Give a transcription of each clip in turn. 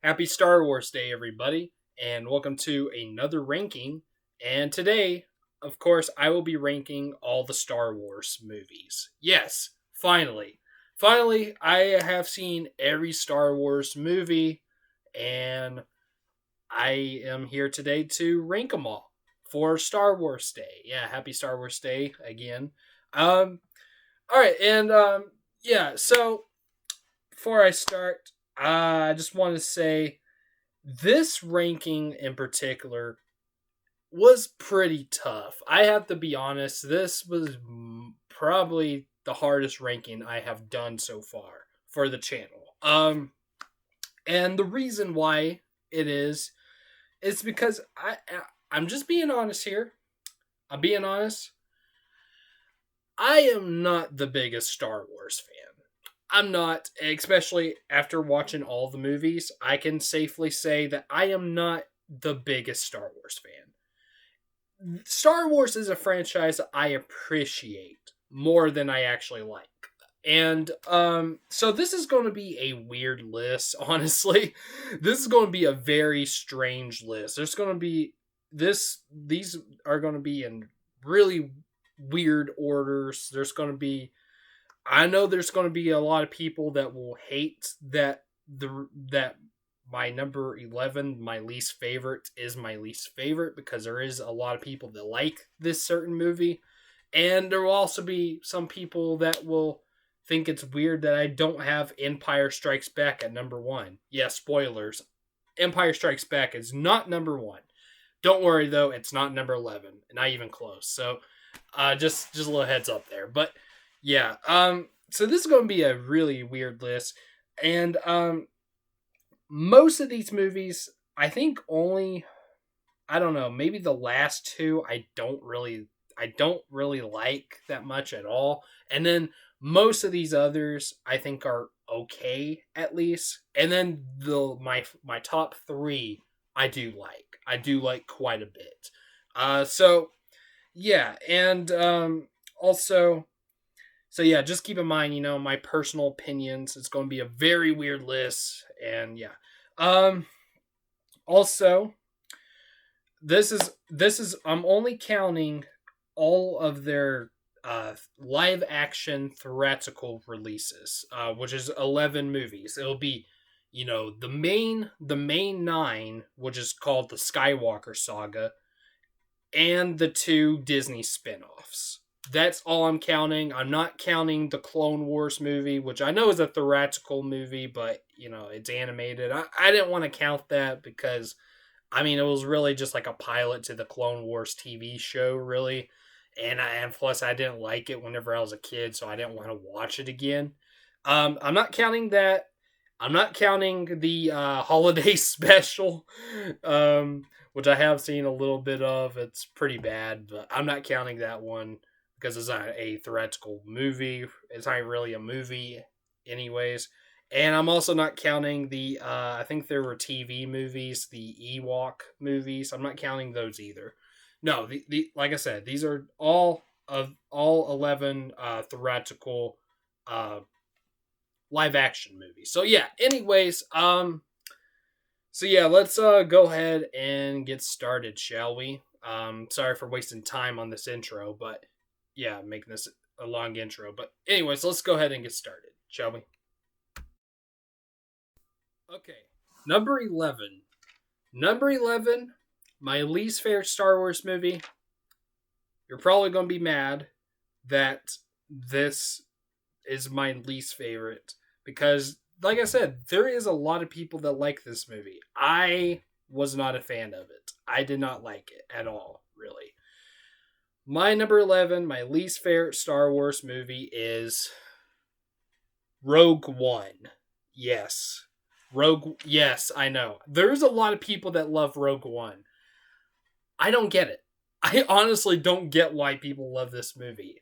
Happy Star Wars Day, everybody, and welcome to another ranking. And today, of course, I will be ranking all the Star Wars movies. Yes, finally. Finally, I have seen every Star Wars movie, and I am here today to rank them all for Star Wars Day. Yeah, happy Star Wars Day again. Um, all right, and yeah, so before I start, I just want to say this ranking in particular was pretty tough. I have to be honest, this was probably the hardest ranking I have done so far for the channel. And the reason why it is because I'm just being honest here. I'm being honest. I am not the biggest Star Wars fan. I'm not, especially after watching all the movies. I can safely say that I am not the biggest Star Wars fan. Star Wars is a franchise I appreciate more than I actually like. And so this is going to be a weird list, honestly. This is going to be a very strange list. There's going to be these are going to be in really weird orders. I know there's going to be a lot of people that will hate that my number 11, my least favorite, is my least favorite because there is a lot of people that like this certain movie, and there will also be some people that will think it's weird that I don't have Empire Strikes Back at number 1. Yeah, spoilers. Empire Strikes Back is not number 1. Don't worry though, it's not number 11, not even close. So, just a little heads up there. But yeah, so this is going to be a really weird list, and most of these movies, I think only, I don't know, maybe the last two I don't really like that much at all, and then most of these others I think are okay at least, and then my top three I do like quite a bit. So yeah, and also, so yeah, just keep in mind, my personal opinions. It's going to be a very weird list, and yeah. Um. Also, this is I'm only counting all of their live action theatrical releases, which is 11 movies. It'll be, the main nine, which is called the Skywalker saga, and the two Disney spin-offs. That's all I'm counting. I'm not counting the Clone Wars movie, which I know is a theatrical movie, but it's animated. I didn't want to count that because it was really just like a pilot to the Clone Wars TV show, really. And plus I didn't like it whenever I was a kid, so I didn't want to watch it again. I'm not counting that. I'm not counting the holiday special, which I have seen a little bit of. It's pretty bad, but I'm not counting that one because it's not a theatrical movie. It's not really a movie, anyways. And I'm also not counting the, I think there were TV movies, the Ewok movies. I'm not counting those either. No, the like I said, these are all 11 theatrical uh, live action movies. So yeah, anyways, so yeah, let's go ahead and get started, shall we? Sorry for wasting time on this intro, but yeah, making this a long intro. But anyways, let's go ahead and get started, shall we? Okay. Number 11. Number 11, my least favorite Star Wars movie. You're probably going to be mad that this is my least favorite because, like I said, there is a lot of people that like this movie. I was not a fan of it. I did not like it at all, really. My number 11, my least favorite Star Wars movie is Rogue One. Yes. Yes, I know. There's a lot of people that love Rogue One. I don't get it. I honestly don't get why people love this movie.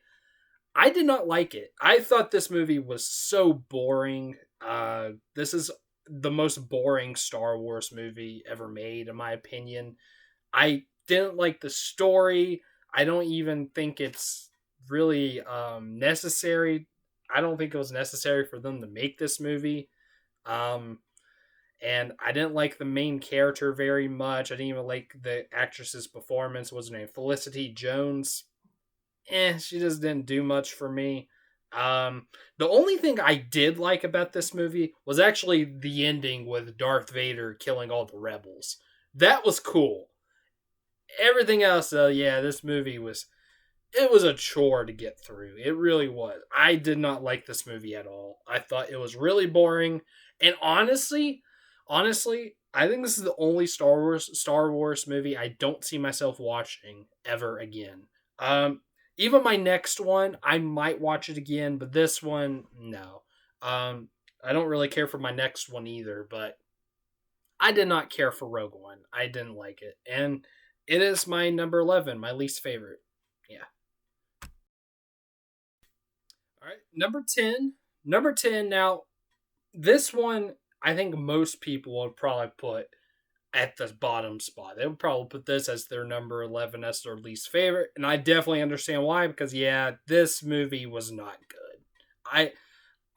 I did not like it. I thought this movie was so boring. This is the most boring Star Wars movie ever made, in my opinion. I didn't like the story. I don't even think it's really necessary. I don't think it was necessary for them to make this movie. Um, and I didn't like the main character very much. I didn't even like the actress's performance. What's her name? Felicity Jones. She just didn't do much for me. Um, the only thing I did like about this movie was actually the ending with Darth Vader killing all the rebels. That was cool. Everything else, though, yeah, this movie was it was a chore to get through. It really was. I did not like this movie at all. I thought it was really boring. And honestly, I think this is the only Star Wars movie I don't see myself watching ever again. Um Even my next one, I might watch it again, but this one, no. I don't really care for my next one either, but I did not care for Rogue One. I didn't like it. And it is my number 11, my least favorite. Yeah. All right, number 10. Number 10. Now, this one, I think most people would probably put at the bottom spot. They would probably put this as their number 11 as their least favorite. And I definitely understand why, because, yeah, this movie was not good. I.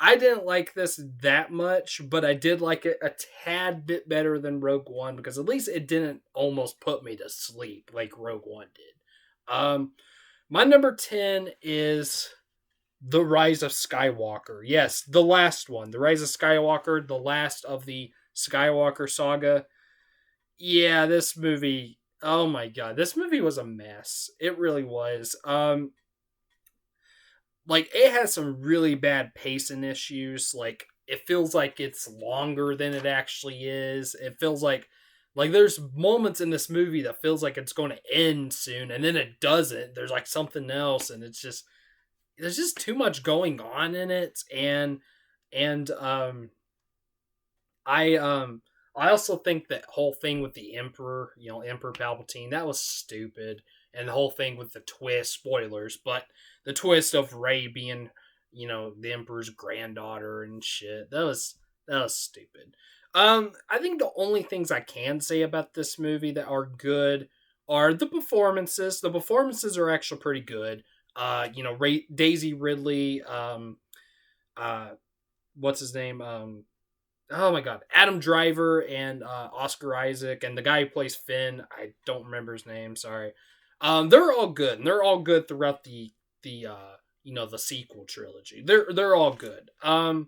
I didn't like this that much, but I did like it a tad bit better than Rogue One because at least it didn't almost put me to sleep like Rogue One did. My number 10 is The Rise of Skywalker. Yes, the last one. The Rise of Skywalker, the last of the Skywalker saga. Yeah, this movie. Oh my god, this movie was a mess. It really was. Like it has some really bad pacing issues. Like it feels like it's longer than it actually is. It feels like there's moments in this movie that feels like it's going to end soon and then it doesn't. There's like something else and it's just there's just too much going on in it and I also think that whole thing with the Emperor, Emperor Palpatine, that was stupid. And the whole thing with the twist, spoilers, but the twist of Rey being, the Emperor's granddaughter and shit. That was stupid. I think the only things I can say about this movie that are good are the performances. The performances are actually pretty good. Daisy Ridley, uh, what's his name? Oh my god, Adam Driver and Oscar Isaac and the guy who plays Finn. I don't remember his name. Sorry. They're all good, and they're all good throughout the sequel trilogy. They're all good. And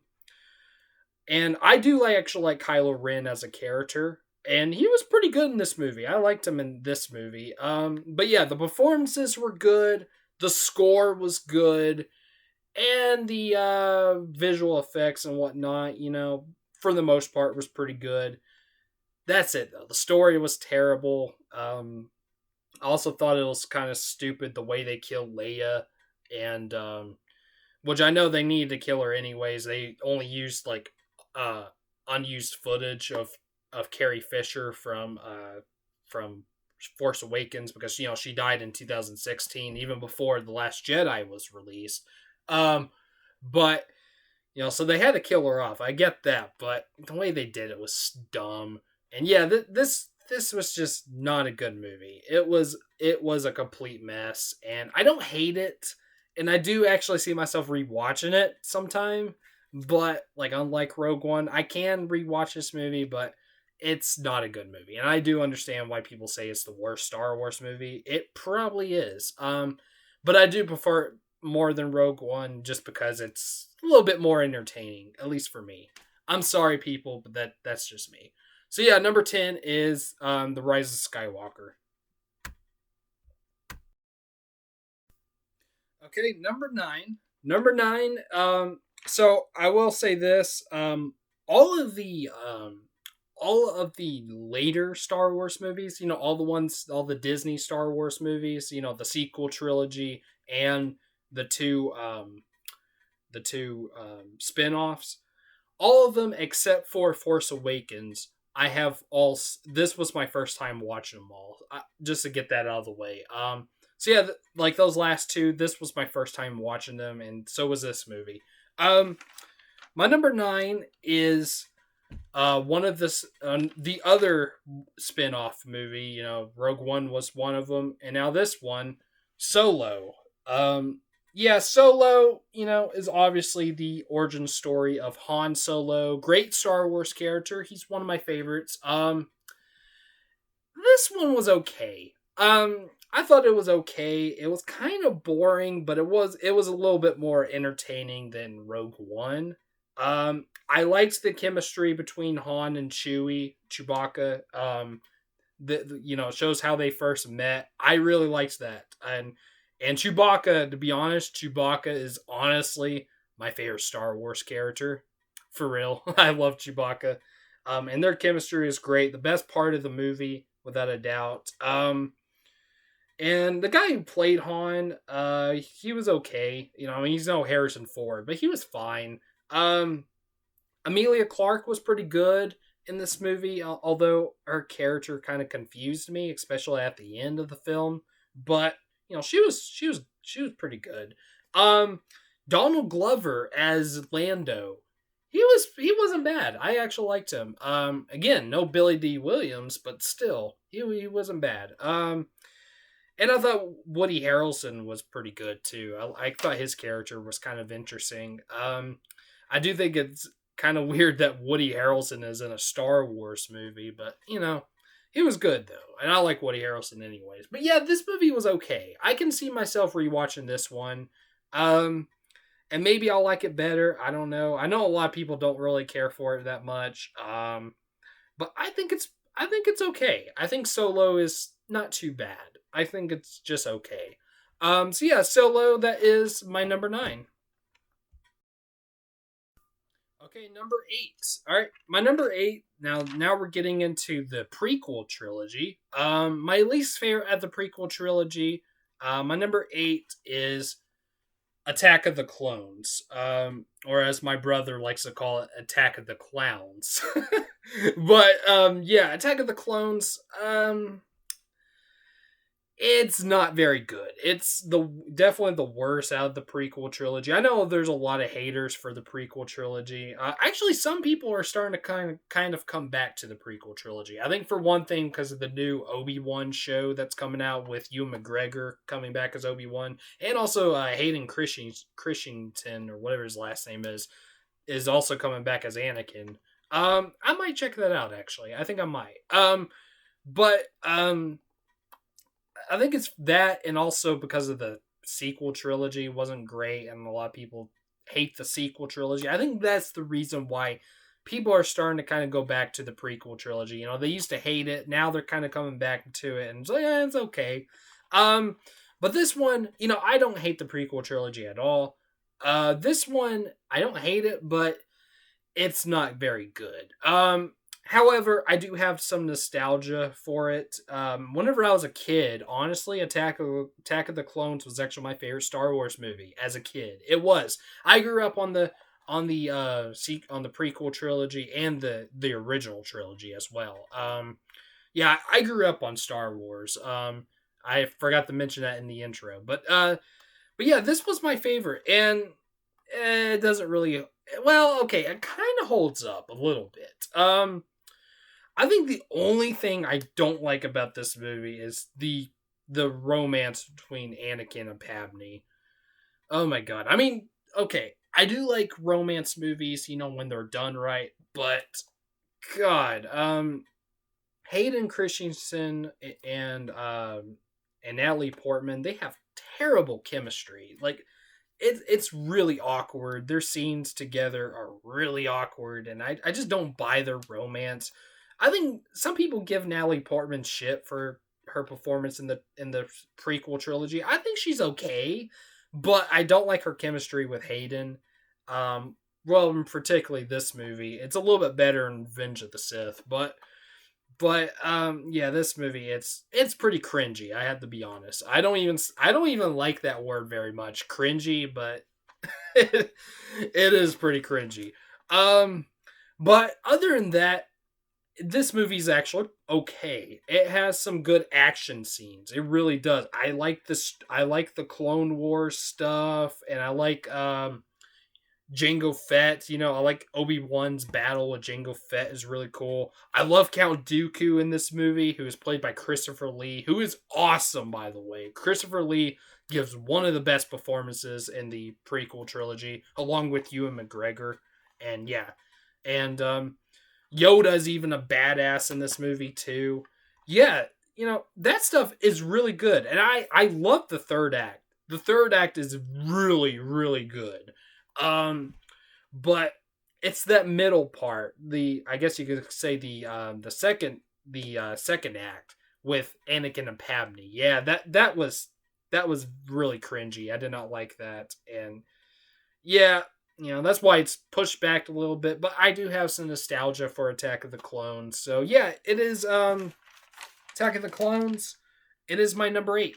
I do actually like Kylo Ren as a character, and he was pretty good in this movie. I liked him in this movie. But yeah, the performances were good. The score was good, and the visual effects and whatnot, for the most part, was pretty good. That's it though. The story was terrible. I also thought it was kind of stupid the way they killed Leia, and which I know they needed to kill her anyways. They only used like unused footage of Carrie Fisher from Force Awakens because she died in 2016, even before the Last Jedi was released. But so they had to kill her off. I get that, but the way they did it was dumb. And yeah, this was just not a good movie. It was a complete mess, and I don't hate it, and I do actually see myself rewatching it sometime. But like unlike Rogue One, I can rewatch this movie, but it's not a good movie. And I do understand why people say it's the worst Star Wars movie. It probably is. But I do prefer it more than Rogue One just because it's a little bit more entertaining, at least for me. I'm sorry, people, but that's just me. So yeah, number 10 is The Rise of Skywalker. Okay, number 9. Number 9, so I will say this, all of the later Star Wars movies, all the Disney Star Wars movies, the sequel trilogy and the two spin-offs, all of them except for Force Awakens, I have all. This was my first time watching them all. Just to get that out of the way. So yeah, like those last two, this was my first time watching them, and so was this movie. My number 9 is one of the other spin-off movie. Rogue One was one of them, and now this one, Solo. Yeah, Solo, is obviously the origin story of Han Solo. Great Star Wars character. He's one of my favorites. This one was okay. I thought it was okay. It was kind of boring, but it was a little bit more entertaining than Rogue One. I liked the chemistry between Han and Chewbacca. It shows how they first met. I really liked that, and Chewbacca. To be honest, Chewbacca is honestly my favorite Star Wars character. For real, I love Chewbacca. And their chemistry is great. The best part of the movie, without a doubt. And the guy who played Han, he was okay. I mean, he's no Harrison Ford, but he was fine. Um, Amelia Clark was pretty good in this movie, although her character kind of confused me, especially at the end of the film. But she was pretty good. Um, Donald Glover as Lando, he wasn't bad. I actually liked him. Again, no Billy D. Williams, but still, he wasn't bad. And I thought Woody Harrelson was pretty good too. I thought his character was kind of interesting. I do think it's kind of weird that Woody Harrelson is in a Star Wars movie, but he was good though, and I like Woody Harrelson anyways. But yeah, this movie was okay. I can see myself rewatching this one, and maybe I'll like it better. I don't know. I know a lot of people don't really care for it that much, but I think it's okay. I think Solo is not too bad. I think it's just okay. So yeah, Solo. That is my number 9. Okay, number 8. All right, my number 8. Now we're getting into the prequel trilogy. My least favorite at the prequel trilogy. My number 8 is Attack of the Clones, or as my brother likes to call it, Attack of the Clowns. But yeah, Attack of the Clones. It's not very good. It's definitely the worst out of the prequel trilogy. I know there's a lot of haters for the prequel trilogy. Actually, some people are starting to kind of come back to the prequel trilogy. I think for one thing, because of the new Obi-Wan show that's coming out with Ewan McGregor coming back as Obi-Wan, and also Hayden Christensen or whatever his last name is also coming back as Anakin. I might check that out. Actually, I think I might. But I think it's that, and also because of the sequel trilogy wasn't great, and a lot of people hate the sequel trilogy. I think that's the reason why people are starting to kind of go back to the prequel trilogy. They used to hate it, now they're kind of coming back to it, and it's like, yeah, it's okay. Um, but this one, I don't hate the prequel trilogy at all. This one, I don't hate it, but it's not very good. However, I do have some nostalgia for it. Whenever I was a kid, honestly, Attack of the Clones was actually my favorite Star Wars movie as a kid. It was. I grew up on the prequel trilogy and the original trilogy as well. Yeah, I grew up on Star Wars. I forgot to mention that in the intro, but yeah, this was my favorite, and it doesn't really. Well, okay, it kind of holds up a little bit. I think the only thing I don't like about this movie is the romance between Anakin and Padme. Oh my god. I mean, okay, I do like romance movies, when they're done right, but god, Hayden Christensen and Natalie Portman, they have terrible chemistry. Like it's really awkward. Their scenes together are really awkward, and I just don't buy their romance. I think some people give Natalie Portman shit for her performance in the prequel trilogy. I think she's okay, but I don't like her chemistry with Hayden. Well, particularly this movie. It's a little bit better in Revenge of the Sith, but yeah, this movie it's pretty cringy. I have to be honest. I don't even like that word very much, cringy, but it is pretty cringy. Um, but other than that, this movie's actually okay. It has some good action scenes. It really does. I like this. I like the Clone Wars stuff, and I like Jango Fett. I like Obi-Wan's battle with Jango Fett is really cool. I love Count Dooku in this movie, who is played by Christopher Lee, who is awesome, by the way. Christopher Lee gives one of the best performances in the prequel trilogy, along with Ewan McGregor. And yeah, and Yoda's even a badass in this movie too. Yeah, that stuff is really good, and I love the third act. The third act is really really good. But it's that middle part. The I guess you could say the second act with Anakin and Padme. Yeah, that was really cringy. I did not like that, and yeah, that's why it's pushed back a little bit. But I do have some nostalgia for Attack of the Clones, so yeah, it is Attack of the Clones. It is my number 8.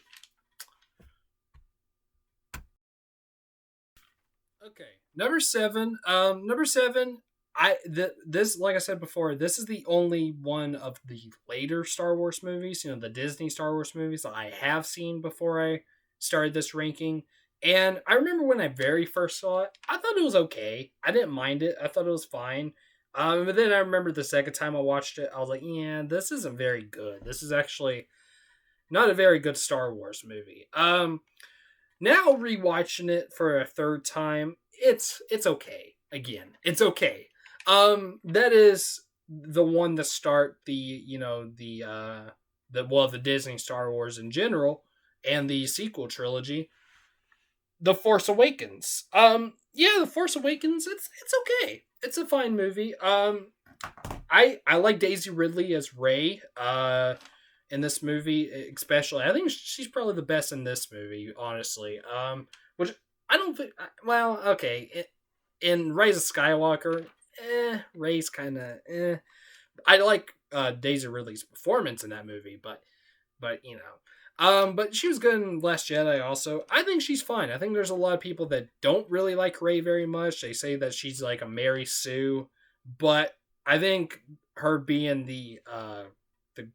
Okay, number 7. Number 7. This, like I said before, this is the only one of the later Star Wars movies, the Disney Star Wars movies that I have seen before I started this ranking. And I remember when I very first saw it, I thought it was okay. I didn't mind it. I thought it was fine. But then I remember the second time I watched it, I was like, yeah, this isn't very good. This is actually not a very good Star Wars movie. Now rewatching it for a third time, it's okay. Again, it's okay. That is the one to start the Disney Star Wars in general and the sequel trilogy, The Force Awakens. Yeah, The Force Awakens. It's okay. It's a fine movie. I like Daisy Ridley as Rey. In this movie, especially, I think she's probably the best in this movie. Honestly, which I don't think. Well, okay, in Rise of Skywalker, Rey's kind of I like Daisy Ridley's performance in that movie, but she was good in Last Jedi also. I think she's fine. I think there's a lot of people that don't really like Rey very much. They say that she's like a Mary Sue, but I think her being the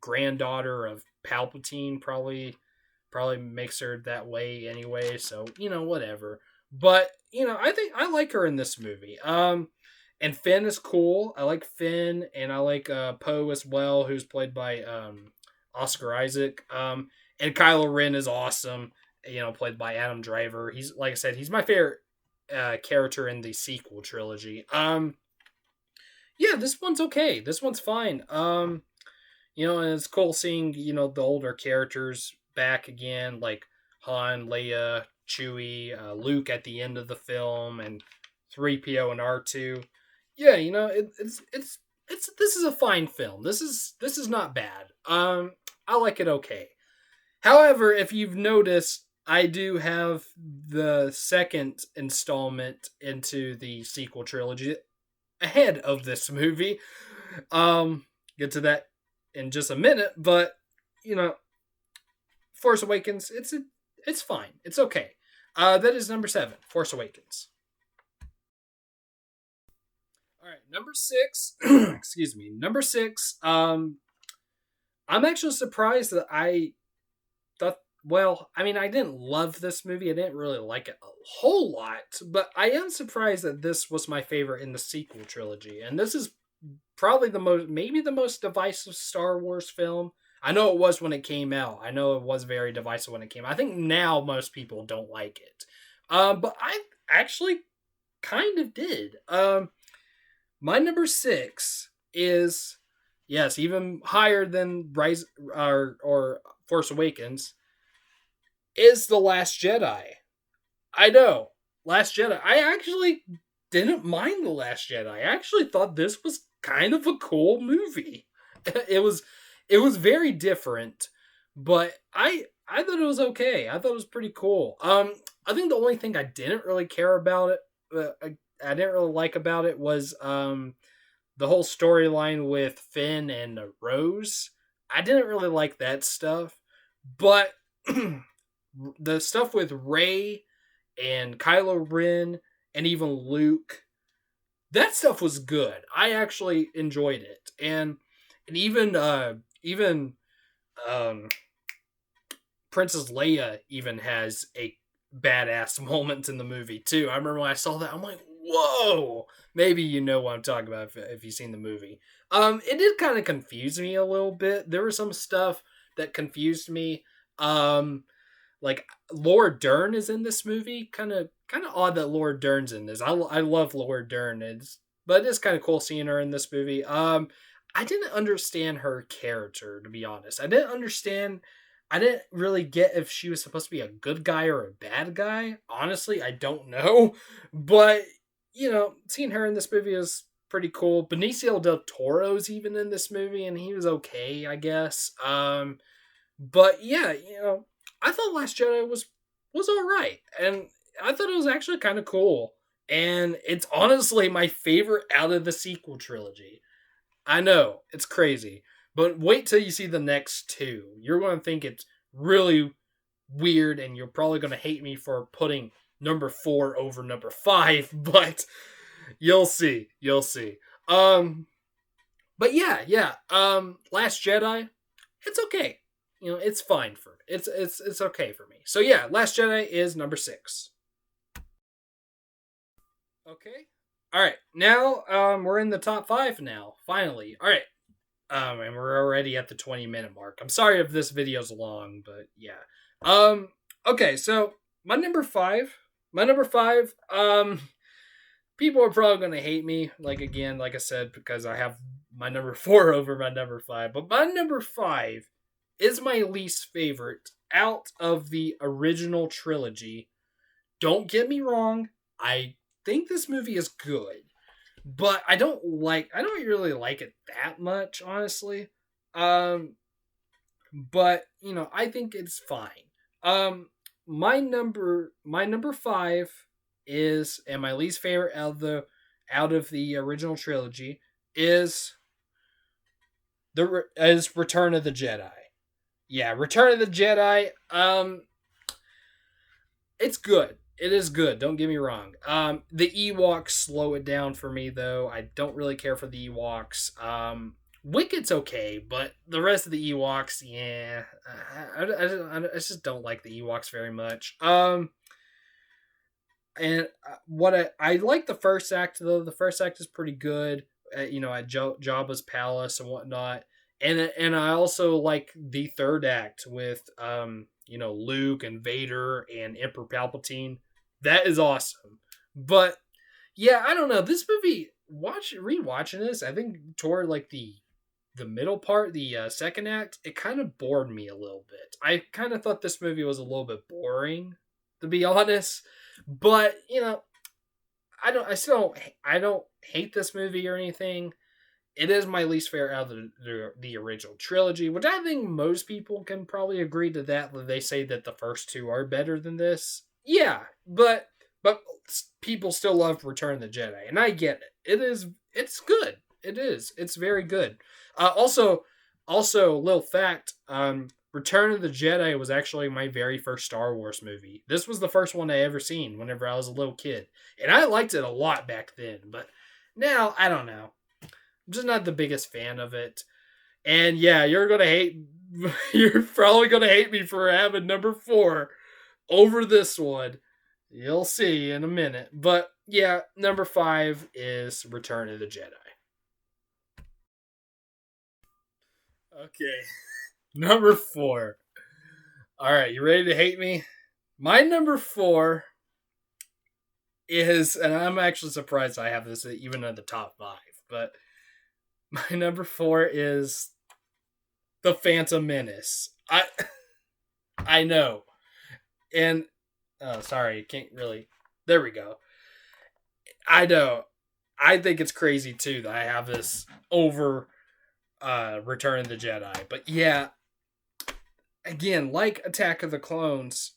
granddaughter of Palpatine probably makes her that way anyway, so whatever. But I think I like her in this movie. And Finn is cool. I like Finn, and I like Poe as well, who's played by Oscar Isaac. And Kylo Ren is awesome, played by Adam Driver. He's, like I said, he's my favorite character in the sequel trilogy. Yeah, this one's okay. This one's fine. And it's cool seeing, the older characters back again, like Han, Leia, Chewie, Luke at the end of the film, and 3PO and R2. Yeah, it's this is a fine film. This is not bad. I like it okay. However, if you've noticed, I do have the second installment into the sequel trilogy ahead of this movie. Get to that in just a minute, but Force Awakens, it's fine. It's okay. That is number 7, Force Awakens. All right, number 6. Excuse me, number 6. I'm actually surprised that I thought. Well, I mean, I didn't love this movie. I didn't really like it a whole lot, but I am surprised that this was my favorite in the sequel trilogy. And this is probably maybe the most divisive Star Wars film. I know it was when it came out. I know it was very divisive when it came out. I think now most people don't like it. But I actually kind of did. My number 6 is, yes, even higher than Rise or Force Awakens, is The Last Jedi. I know, Last Jedi. I actually didn't mind The Last Jedi. I actually thought this was kind of a cool movie. It was very different, but I thought it was okay. I thought it was pretty cool. I think the only thing I didn't really care about it, I didn't really like about it was the whole storyline with Finn and Rose. I didn't really like that stuff, but the stuff with Rey and Kylo Ren and even Luke, that stuff was good. I actually enjoyed it, and even Princess Leia even has a badass moment in the movie too. I remember when I saw that, I'm like, whoa! Maybe you know what I'm talking about if you've seen the movie. It did kind of confuse me a little bit. There was some stuff that confused me. Like Laura Dern is in this movie. Kind of odd that Laura Dern's in this. I love Laura Dern. But it is kind of cool seeing her in this movie. I didn't understand her character, to be honest. I didn't really get if she was supposed to be a good guy or a bad guy. Honestly, I don't know. But, seeing her in this movie is pretty cool. Benicio del Toro's even in this movie, and he was okay, I guess. But yeah, I thought Last Jedi was all right, and I thought it was actually kind of cool. And it's honestly my favorite out of the sequel trilogy. I know, it's crazy. But wait till you see the next two. You're going to think it's really weird, and you're probably going to hate me for putting number 4 over number 5, but you'll see. You'll see. But yeah. Last Jedi, it's okay. It's fine for it's okay for me. So yeah, Last Jedi is number 6. Okay. All right. Now we're in the top 5 now. Finally. All right. And we're already at the 20-minute mark. I'm sorry if this video's long, but yeah. Okay, so my number 5, people are probably going to hate me, like I said, because I have my number 4 over my number 5, but my number 5 is my least favorite out of the original trilogy. Don't get me wrong, I think this movie is good, but I don't really like it that much, honestly. But I think it's fine. My number 5 is, and my least favorite out of the original trilogy is Return of the Jedi. Yeah, Return of the Jedi. It's good. It is good. Don't get me wrong. The Ewoks slow it down for me, though. I don't really care for the Ewoks. Wicked's okay, but the rest of the Ewoks, yeah, I just don't like the Ewoks very much. And what I like the first act, though. The first act is pretty good. At Jabba's palace and whatnot. And I also like the third act with Luke and Vader and Emperor Palpatine. That is awesome. But yeah, I don't know. This movie, rewatching this, I think toward like the middle part, the second act, it kind of bored me a little bit. I kind of thought this movie was a little bit boring, to be honest. But I don't hate this movie or anything. It is my least favorite out of the original trilogy, which I think most people can probably agree to that. They say that the first two are better than this. Yeah, but people still love Return of the Jedi, and I get it. It's good. It is. It's very good. Also, little fact. Return of the Jedi was actually my very first Star Wars movie. This was the first one I ever seen whenever I was a little kid, and I liked it a lot back then. But now I don't know. I'm just not the biggest fan of it. And yeah, you're probably gonna hate me for having number 4 over this one. You'll see in a minute. But yeah, number 5 is Return of the Jedi. Okay. Number 4. Alright, you ready to hate me? My number 4 is, and I'm actually surprised I have this even in the top 5, but my number 4 is the Phantom Menace. I know. And sorry, can't really. There we go. I know. I think it's crazy too that I have this over Return of the Jedi. But yeah, again, like Attack of the Clones,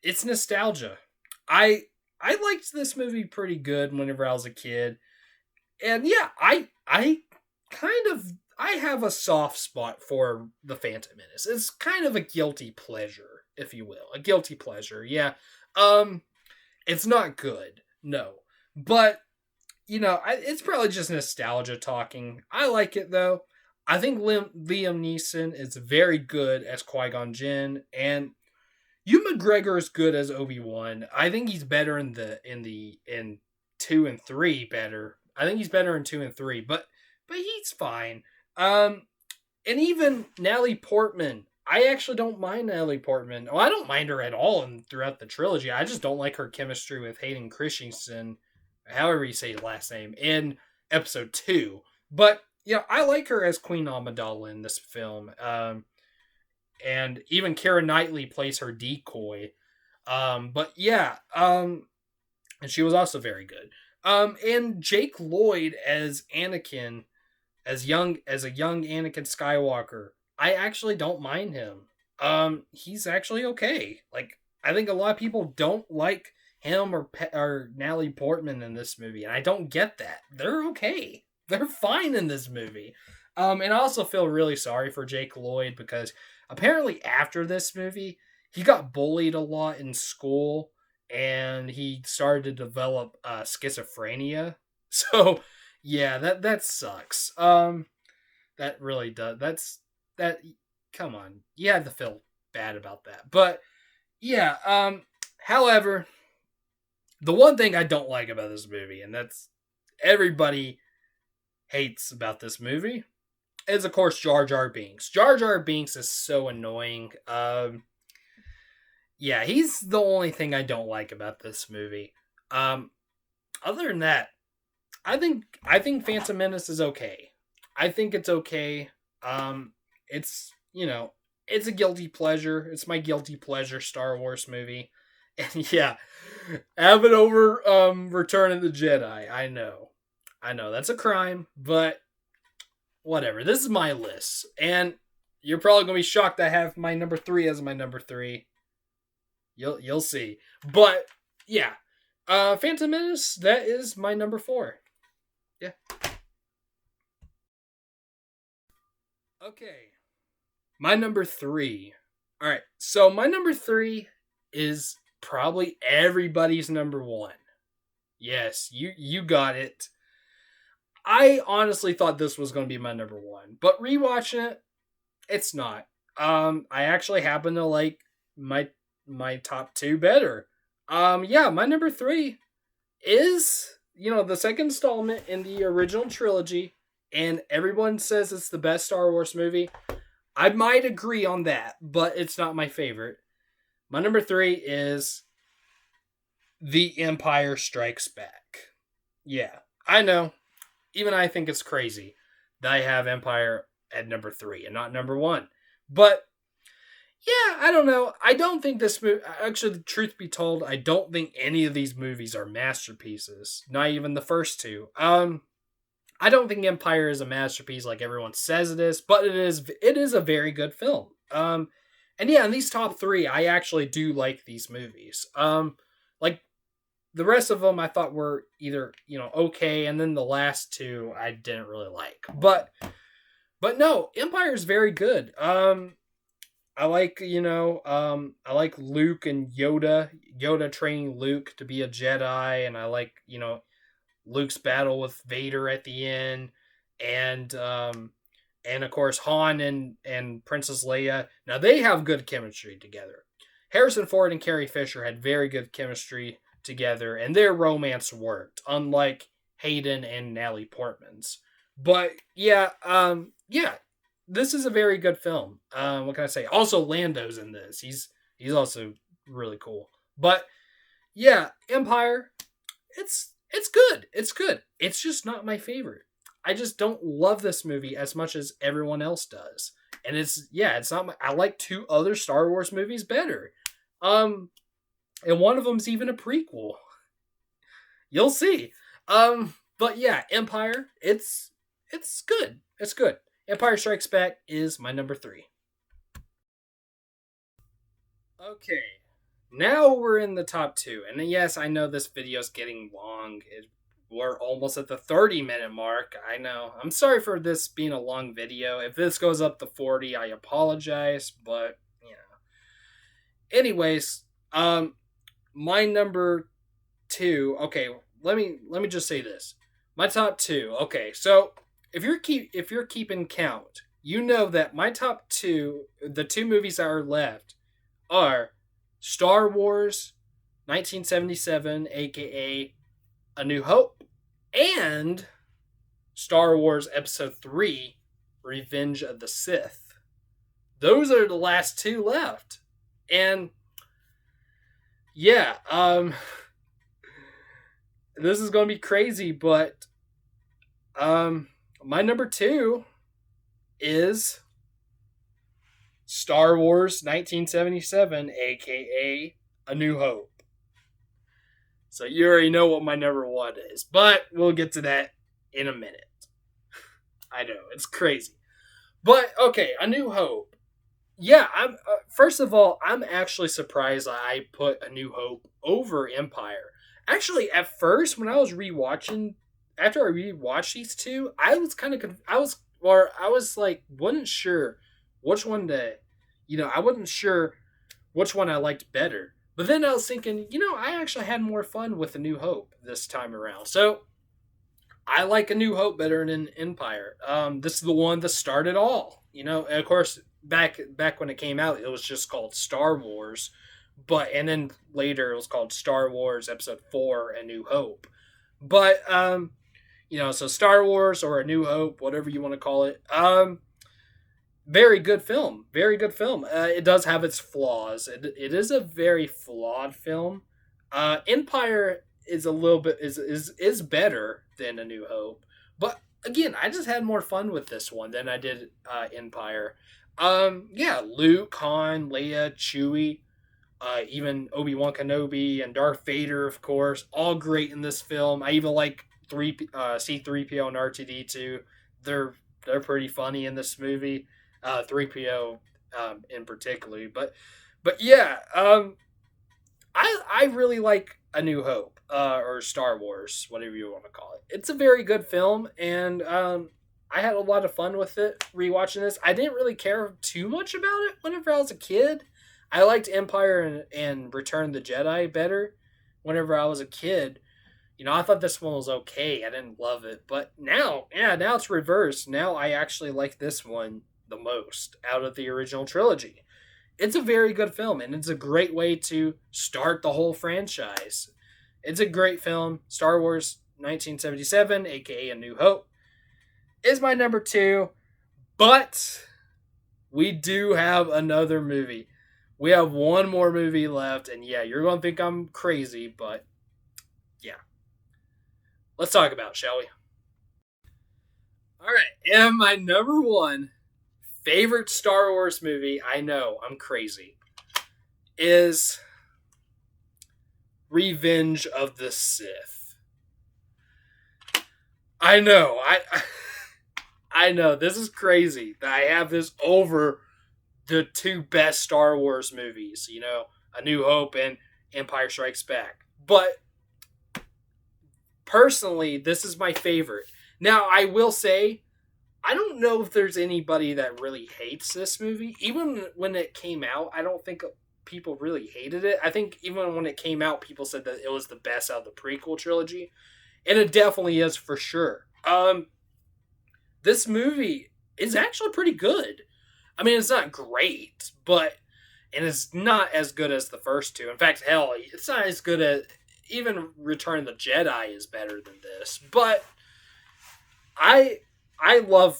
it's nostalgia. I liked this movie pretty good whenever I was a kid. And yeah, I have a soft spot for the Phantom Menace. It's kind of a guilty pleasure, if you will. A guilty pleasure, yeah. It's not good, no. But, it's probably just nostalgia talking. I like it, though. I think Liam Neeson is very good as Qui-Gon Jinn, and Ewan McGregor is good as Obi-Wan. I think he's better in 2 and 3 better. I think he's better in 2 and 3, but he's fine. And even Natalie Portman, I actually don't mind Natalie Portman. Oh, I don't mind her at all throughout the trilogy. I just don't like her chemistry with Hayden Christensen, however you say his last name, in episode 2. But, I like her as Queen Amidala in this film. And even Keira Knightley plays her decoy. But yeah, and she was also very good. And Jake Lloyd as Anakin, as a young Anakin Skywalker, I actually don't mind him. He's actually okay. Like, I think a lot of people don't like him or Natalie Portman in this movie, and I don't get that. They're okay. They're fine in this movie. And I also feel really sorry for Jake Lloyd because apparently after this movie, he got bullied a lot in school and he started to develop schizophrenia. So, yeah, that sucks. That really does. That. Come on, you have to feel bad about that. But yeah. However, the one thing I don't like about this movie, and that's everybody hates about this movie, is of course Jar Jar Binks. Jar Jar Binks is so annoying. Yeah, he's the only thing I don't like about this movie. Other than that, I think Phantom Menace is okay. I think it's okay. It's it's a guilty pleasure. It's my guilty pleasure Star Wars movie, and yeah, have it over Return of the Jedi. I know that's a crime, but whatever. This is my list, and you're probably gonna be shocked I have my number 3 as my number 3. You'll see, but yeah, Phantom Menace, that is my number 4. Yeah. Okay. My number 3. All right. So my number 3 is probably everybody's number 1. Yes, you got it. I honestly thought this was going to be my number 1, but rewatching it, it's not. I actually happen to like my top 2 better. Yeah, my number 3 is the second installment in the original trilogy, and everyone says it's the best Star Wars movie. I might agree on that, but it's not my favorite. My number 3 is The Empire Strikes Back. Yeah, I know. Even I think it's crazy that I have Empire at number 3 and not number 1. But yeah, I don't know. I don't think this movie. Actually, the truth be told, I don't think any of these movies are masterpieces. Not even the first 2. I don't think Empire is a masterpiece like everyone says it is, but it is. It is a very good film. And yeah, in these top 3, I actually do like these movies. Like the rest of them, I thought were either okay, and then the last 2 I didn't really like. But no, Empire is very good. I like, I like Luke and Yoda training Luke to be a Jedi, and I like, Luke's battle with Vader at the end, and of course Han and Princess Leia. Now they have good chemistry together. Harrison Ford and Carrie Fisher had very good chemistry together, and their romance worked, unlike Hayden and Natalie Portman's. But yeah, this is a very good film. What can I say? Also, Lando's in this. He's also really cool. But yeah, Empire, it's good. It's good. It's just not my favorite. I just don't love this movie as much as everyone else does. And it's not I like 2 other Star Wars movies better. And one of them's even a prequel. You'll see. But yeah, Empire, it's good. It's good. Empire Strikes Back is my number 3. Okay. Now we're in the top 2. And yes, I know this video's getting long. We're almost at the 30-minute mark. I know. I'm sorry for this being a long video. If this goes up to 40, I apologize. But, Anyways, my number 2. Okay, let me just say this. My top 2. Okay, so if you're keeping count, you know that my top 2, the 2 movies that are left, are Star Wars 1977, aka A New Hope, and Star Wars Episode 3, Revenge of the Sith. those are the last two left. And yeah, this is going to be crazy, but my number two is Star Wars 1977, aka A New Hope. So you already know what my number one is, but we'll get to that in a minute. I know, it's crazy. But okay, A New Hope. Yeah, I'm first of all, I'm actually surprised I put A New Hope over Empire. Actually, at first when I was rewatching after I rewatched these two, I was kind of I was like wasn't sure which one to, I wasn't sure which one I liked better. But then I was thinking, I actually had more fun with A New Hope this time around. So I like A New Hope better than Empire. This is the one that started all. And of course, back when it came out, it was just called Star Wars, and then later it was called Star Wars Episode 4: A New Hope. But so Star Wars or A New Hope, whatever you want to call it. Very good film. Very good film. It does have its flaws. It is a very flawed film. Empire is a little bit is better than A New Hope, but again, I just had more fun with this one than I did Empire. Yeah, Luke, Han, Leia, Chewie, even Obi-Wan Kenobi and Darth Vader, of course, all great in this film. I even like C-3PO and R2-D2. They're pretty funny in this movie. 3PO in particular, but yeah, I really like A New Hope, or Star Wars, whatever you want to call it. It's a very good film, and I had a lot of fun with it rewatching this. I didn't really care too much about it whenever I was a kid. I liked Empire and Return of the Jedi better whenever I was a kid. I thought this one was okay. I didn't love it, but now it's reversed. Now I actually like this one the most out of the original trilogy. It's a very good film, and it's a great way to start the whole franchise. It's a great film. Star Wars 1977, aka A New Hope, is my number two, but we do have another movie. We have one more movie left, and yeah, you're going to think I'm crazy, but yeah. Let's talk about it, shall we? Alright, and my number one favorite Star Wars movie, I know, I'm crazy, is Revenge of the Sith. I know, I know, this is crazy that I have this over the two best Star Wars movies, A New Hope and Empire Strikes Back. But personally, this is my favorite. Now, I will say, I don't know if there's anybody that really hates this movie. Even when it came out, I don't think people really hated it. I think even when it came out, people said that it was the best out of the prequel trilogy. And it definitely is for sure. This movie is actually pretty good. I mean, it's not great, and it's not as good as the first two. In fact, hell, it's not as good as, even Return of the Jedi is better than this. But I love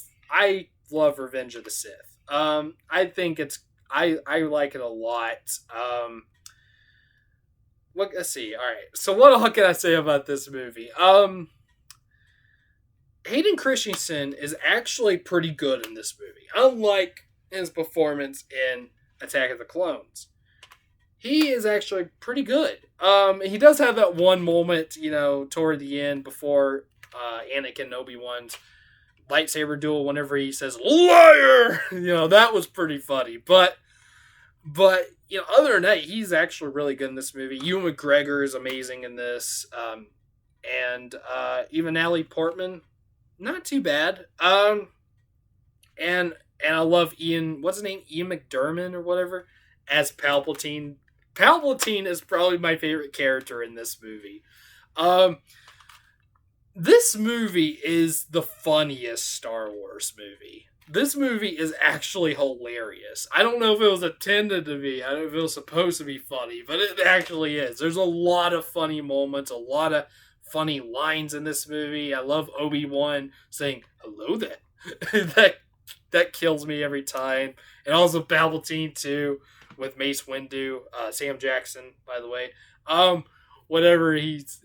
Revenge of the Sith. I think I like it a lot. Let's see. All right. So what can I say about this movie? Hayden Christensen is actually pretty good in this movie. Unlike his performance in Attack of the Clones, he is actually pretty good. He does have that one moment, toward the end before Anakin and Obi-Wan's lightsaber duel, whenever he says "liar," that was pretty funny. But other than that, he's actually really good in this movie. Ewan McGregor is amazing in this, and even Natalie Portman, not too bad. And I love Ian. What's his name? Ian McDiarmid or whatever as Palpatine. Palpatine is probably my favorite character in this movie. This movie is the funniest Star Wars movie. This movie is actually hilarious. I don't know if it was intended to be. I don't know if it was supposed to be funny, but it actually is. There's a lot of funny moments, a lot of funny lines in this movie. I love Obi-Wan saying, "Hello there." that kills me every time. And also Palpatine too, with Mace Windu, Sam Jackson, by the way. Um, whenever he's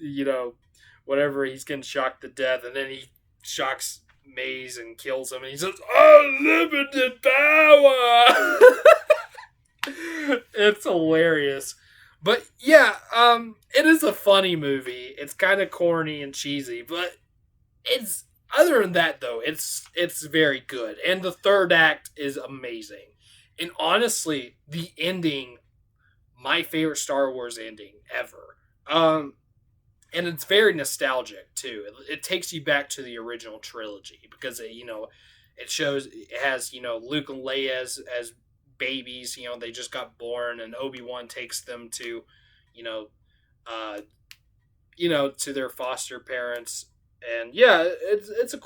getting shocked to death, and then he shocks Maze and kills him, and he says, "Unlimited power." It's hilarious. But yeah, it is a funny movie. It's kind of corny and cheesy, but it's other than that though, it's very good. And the third act is amazing. And honestly, the ending, my favorite Star Wars ending ever. And it's very nostalgic too. It takes you back to the original trilogy because it has Luke and Leia as babies. They just got born, and Obi-Wan takes them to you know uh to their foster parents. And yeah, it's a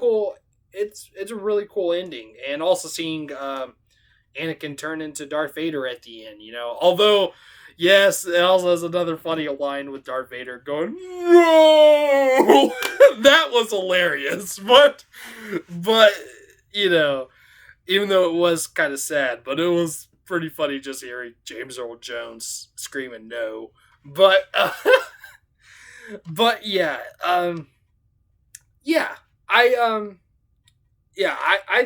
really cool ending. And also seeing Anakin turn into Darth Vader at the end. Although, yes, it also has another funny line with Darth Vader going, "No!" That was hilarious. But even though it was kind of sad, but it was pretty funny just hearing James Earl Jones screaming "no." But but yeah, yeah, I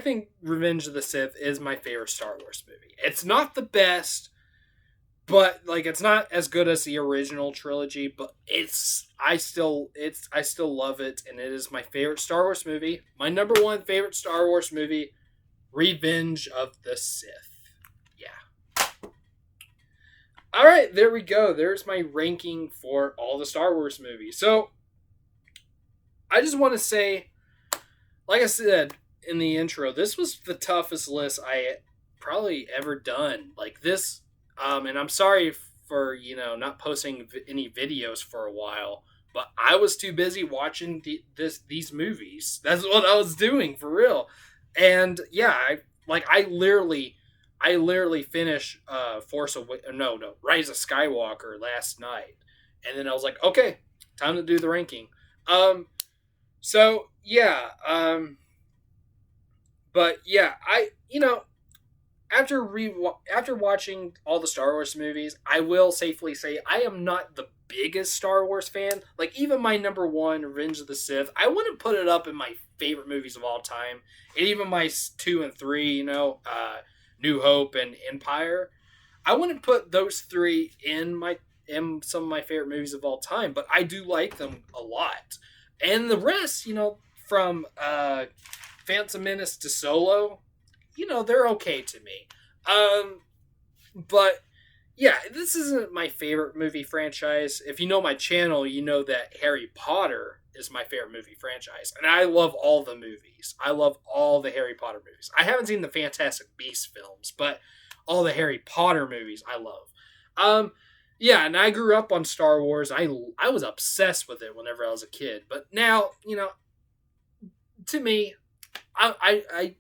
think Revenge of the Sith is my favorite Star Wars movie. It's not the best, but like it's not as good as the original trilogy, but I still love it, and it is my favorite Star Wars movie. My number one favorite Star Wars movie, Revenge of the Sith. Yeah. All right, there we go. There's my ranking for all the Star Wars movies. So I just want to say, like I said in the intro, this was the toughest list I probably ever done. Like this, and I'm sorry for not posting any videos for a while, but I was too busy watching these movies. That's what I was doing for real. And yeah, I literally finished Rise of Skywalker last night, and then I was like, okay, time to do the ranking. So yeah, but yeah, after watching all the Star Wars movies, I will safely say I am not the biggest Star Wars fan. Like even my number one, Revenge of the Sith, I wouldn't put it up in my favorite movies of all time, and even my 2 and 3, New Hope and Empire, I wouldn't put those three in some of my favorite movies of all time, but I do like them a lot. And the rest, from Phantom Menace to Solo, they're okay to me. But yeah, this isn't my favorite movie franchise. If you know my channel, you know that Harry Potter is my favorite movie franchise. And I love all the movies. I love all the Harry Potter movies. I haven't seen the Fantastic Beasts films, but all the Harry Potter movies I love. Yeah, and I grew up on Star Wars. I was obsessed with it whenever I was a kid. But now, to me, I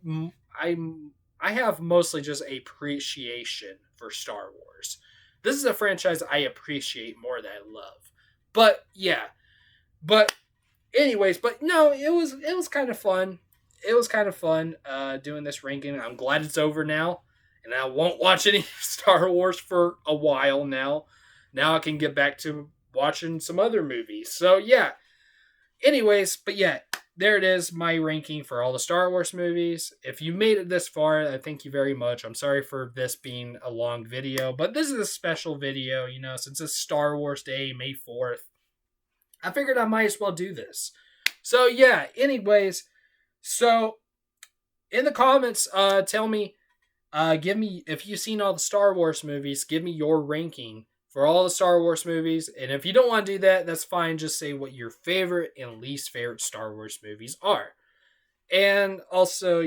have mostly just appreciation for Star Wars. This is a franchise I appreciate more than I love. But yeah, but anyways, but no, it was kind of fun. It was kind of fun doing this ranking. I'm glad it's over now, and I won't watch any Star Wars for a while now. Now I can get back to watching some other movies. So yeah. Anyways, but yeah, there it is, my ranking for all the Star Wars movies. If you made it this far, I thank you very much. I'm sorry for this being a long video, but this is a special video, since it's Star Wars Day, May 4th. I figured I might as well do this. So yeah, anyways, so in the comments, tell me, give me, if you've seen all the Star Wars movies, give me your ranking for all the Star Wars movies. And if you don't want to do that, that's fine. Just say what your favorite and least favorite Star Wars movies are. And also,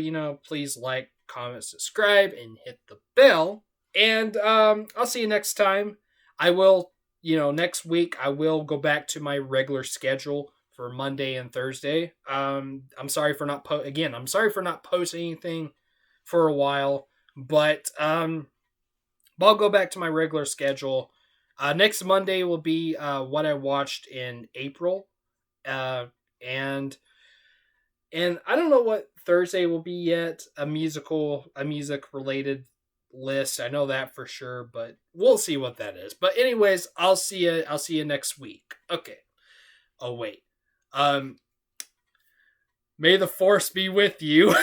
please like, comment, subscribe, and hit the bell. And I'll see you next time. I will, next week, I will go back to my regular schedule for Monday and Thursday. I'm sorry for not I'm sorry for not posting anything for a while, but I'll go back to my regular schedule. Next Monday will be what I watched in April, and I don't know what Thursday will be yet a music related list. I know that for sure, but we'll see what that is. But anyways, I'll see you next week. Okay. Oh wait. May the force be with you.